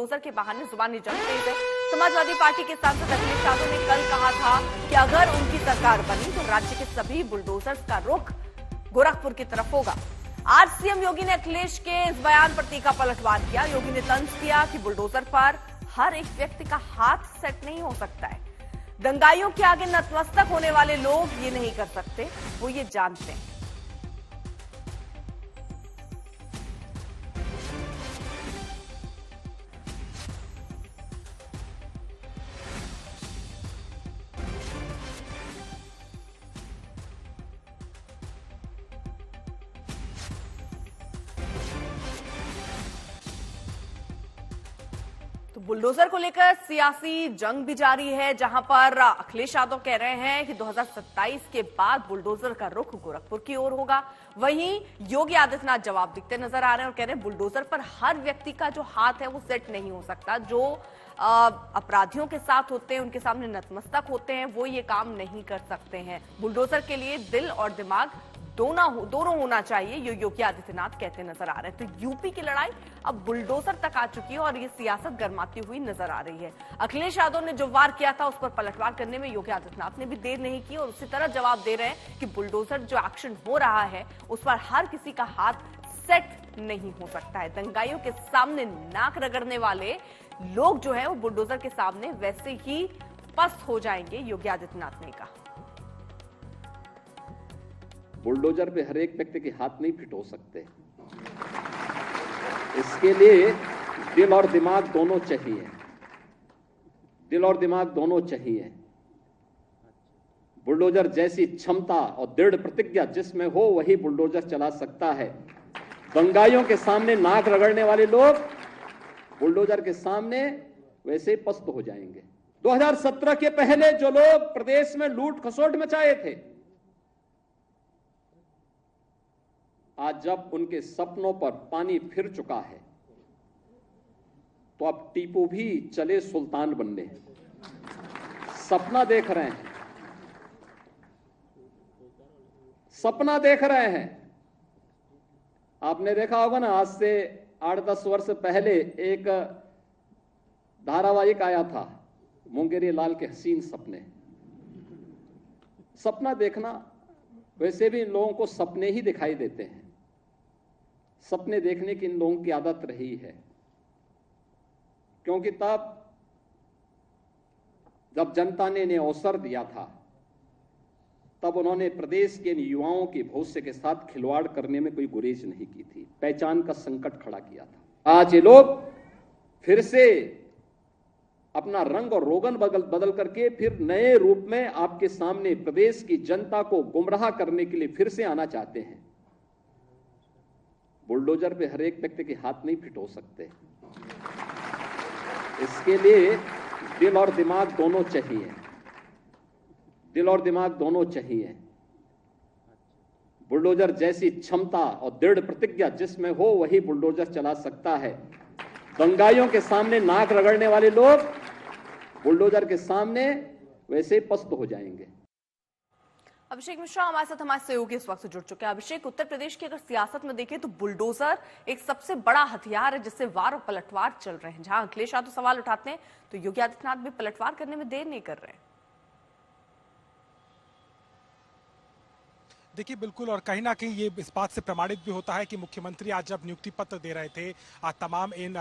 Bulldozer के बहाने जुबानी जंग तेज है। समाजवादी पार्टी के सांसद अखिलेश यादव ने कल कहा था कि अगर उनकी सरकार बनी तो राज्य के सभी बुलडोजर्स का रुख गोरखपुर की तरफ होगा। आज सीएम योगी ने अखिलेश के इस बयान पर तीखा पलटवार किया। योगी ने तंज किया कि बुलडोजर पर हर एक व्यक्ति का हाथ सेट नहीं हो सकता है। दंगाइयों के आगे नतमस्तक होने वाले लोग ये नहीं कर सकते, वो ये जानते हैं। तो बुलडोजर को लेकर सियासी जंग भी जारी है, जहां पर अखिलेश यादव कह रहे हैं कि 2027 के बाद बुलडोजर का रुख गोरखपुर की ओर होगा। वहीं योगी आदित्यनाथ जवाब देते नजर आ रहे हैं और कह रहे हैं बुलडोजर पर हर व्यक्ति का जो हाथ है वो सेट नहीं हो सकता। जो अपराधियों के साथ होते हैं, उनके सामने नतमस्तक होते हैं, वो ये काम नहीं कर सकते हैं। बुलडोजर के लिए दिल और दिमाग दोनों होना चाहिए, ये योगी आदित्यनाथ कहते नजर आ रहे हैं। तो यूपी की लड़ाई अब बुलडोजर तक आ चुकी है और ये सियासत गर्माती हुई नजर आ रही है। अखिलेश यादव ने जो वार किया था उस पर पलटवार करने में योगी आदित्यनाथ ने भी देर नहीं की और उसी तरह जवाब दे रहे हैं कि बुलडोजर जो एक्शन हो रहा है उस पर हर किसी का हाथ सेट नहीं हो सकता है। दंगाइयों के सामने नाक रगड़ने वाले लोग जो है वो बुलडोजर के सामने वैसे ही पस्त हो जाएंगे, योगी आदित्यनाथ ने कहा। बुलडोजर पे हर एक व्यक्ति के हाथ नहीं फिट हो सकते। इसके लिए दिल और दिमाग दोनों चाहिए। दिल और दिमाग दोनों चाहिए। बुलडोजर जैसी क्षमता और दृढ़ प्रतिज्ञा जिसमें हो वही बुलडोजर चला सकता है। दंगाइयों के सामने नाक रगड़ने वाले लोग बुलडोजर के सामने वैसे ही पस्त हो जाएंगे। 2017 के पहले जो लोग प्रदेश में लूट खसोट मचाए थे, आज जब उनके सपनों पर पानी फिर चुका है तो अब टीपू भी चले सुल्तान बनने। सपना देख रहे हैं, सपना देख रहे हैं। आपने देखा होगा ना, आज से 8-10 वर्ष पहले एक धारावाहिक आया था, मुंगेरी लाल के हसीन सपने। सपना देखना, वैसे भी इन लोगों को सपने ही दिखाई देते हैं। सपने देखने की इन लोगों की आदत रही है, क्योंकि तब जब जनता ने इन्हें अवसर दिया था तब उन्होंने प्रदेश के युवाओं के भविष्य के साथ खिलवाड़ करने में कोई गुरेज नहीं की थी, पहचान का संकट खड़ा किया था। आज ये लोग फिर से अपना रंग और रोगन बदल करके फिर नए रूप में आपके सामने प्रदेश की जनता को गुमराह करने के लिए फिर से आना चाहते हैं। बुलडोजर पे हर एक व्यक्ति के हाथ नहीं फिट हो सकते। इसके लिए दिल और दिमाग दोनों चाहिए। दिल और दिमाग दोनों चाहिए। बुलडोजर जैसी क्षमता और दृढ़ प्रतिज्ञा जिसमें हो वही बुलडोजर चला सकता है। दंगाइयों के सामने नाक रगड़ने वाले लोग बुलडोजर के सामने वैसे ही पस्त हो जाएंगे। अभिषेक मिश्रा हमारे साथ हमारे सहयोगी इस वक्त जुड़ चुके हैं। अभिषेक, उत्तर प्रदेश की अगर सियासत में देखें तो बुलडोजर एक सबसे बड़ा हथियार है जिससे वार और पलटवार चल रहे हैं। जहां अखिलेश यादव सवाल उठाते हैं तो योगी आदित्यनाथ भी पलटवार करने में देर नहीं कर रहे हैं। देखिए बिल्कुल, और कहीं ना कहीं ये इस बात से प्रमाणित भी होता है कि मुख्यमंत्री आज जब नियुक्ति पत्र दे रहे थे तमाम इन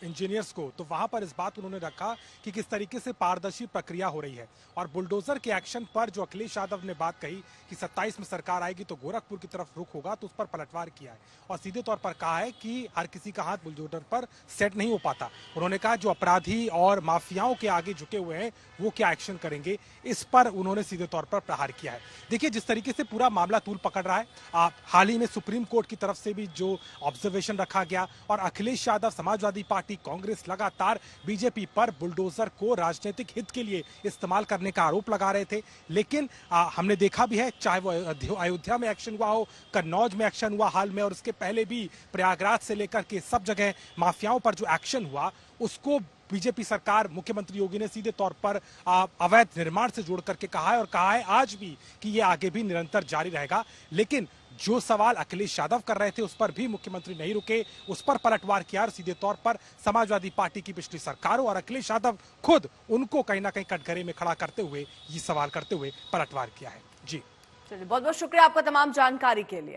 इंजीनियर्स को, तो वहां पर इस बात उन्होंने रखा कि किस तरीके से पारदर्शी प्रक्रिया हो रही है। और बुलडोजर के एक्शन पर जो अखिलेश यादव ने बात कही कि 27 में सरकार आएगी तो गोरखपुर की तरफ रुख होगा, तो उस पर पलटवार किया है और सीधे तौर पर कहा है कि हर किसी का हाथ बुलडोजर पर सेट नहीं हो पाता। उन्होंने कहा जो अपराधी और माफियाओं के आगे झुके हुए हैं वो क्या एक्शन करेंगे, इस पर उन्होंने सीधे तौर पर प्रहार किया है। देखिए जिस तरीके से पूरा मामला तूल पकड़ रहा है, हाल ही में सुप्रीम कोर्ट की तरफ से भी जो ऑब्जर्वेशन रखा गया और अखिलेश यादव, समाजवादी पार्टी, कांग्रेस लगातार बीजेपी पर बुलडोजर को राजनीतिक हित के लिए इस्तेमाल करने का आरोप लगा रहे थे। लेकिन हमने देखा भी है, चाहे वो अयोध्या में एक्शन हुआ हो, कन्नौज में एक्शन हुआ हाल में, और उसके पहले भी प्रयागराज से लेकर के सब जगह माफियाओं पर जो एक्शन हुआ उसको बीजेपी सरकार, मुख्यमंत्री योगी ने सीधे तौर पर अवैध निर्माण से जोड़ करके कहा है और कहा है आज भी कि ये आगे भी निरंतर जारी रहेगा। लेकिन जो सवाल अखिलेश यादव कर रहे थे उस पर भी मुख्यमंत्री नहीं रुके, उस पर पलटवार किया और सीधे तौर पर समाजवादी पार्टी की पिछली सरकारों और अखिलेश यादव खुद उनको कहीं ना कहीं कटघरे में खड़ा करते हुए ये सवाल करते हुए पलटवार किया है। जी चलिए, बहुत बहुत शुक्रिया आपका तमाम जानकारी के लिए।